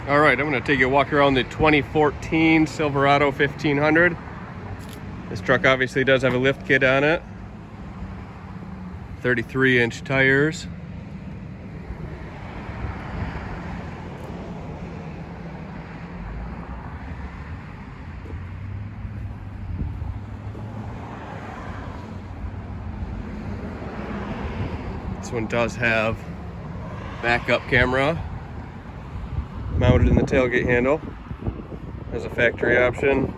All right, I'm gonna take you a walk around the 2014 Silverado 1500. This truck obviously does have a lift kit on it. 33-inch tires. This one does have backup camera mounted in the tailgate handle. Has a factory option.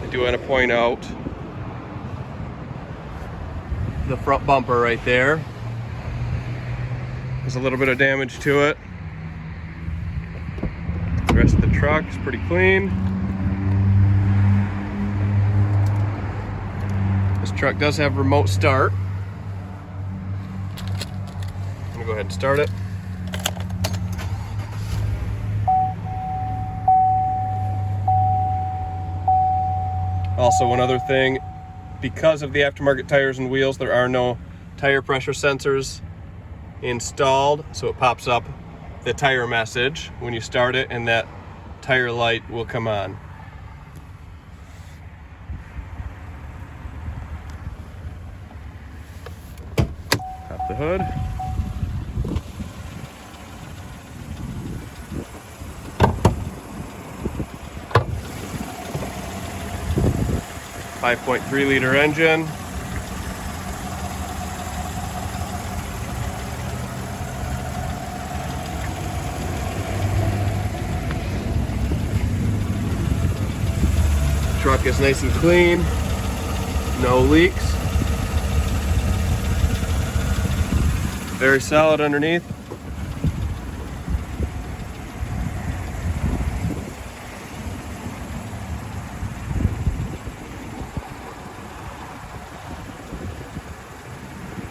I do want to point out the front bumper right there. There's a little bit of damage to it. The rest of the truck is pretty clean. This truck does have remote start. I'm gonna go ahead and start it. Also, one other thing, because of the aftermarket tires and wheels, there are no tire pressure sensors installed, so it pops up the tire message when you start it, and that tire light will come on. Pop the hood. .3-liter engine. Truck is nice and clean, no leaks. Very solid underneath.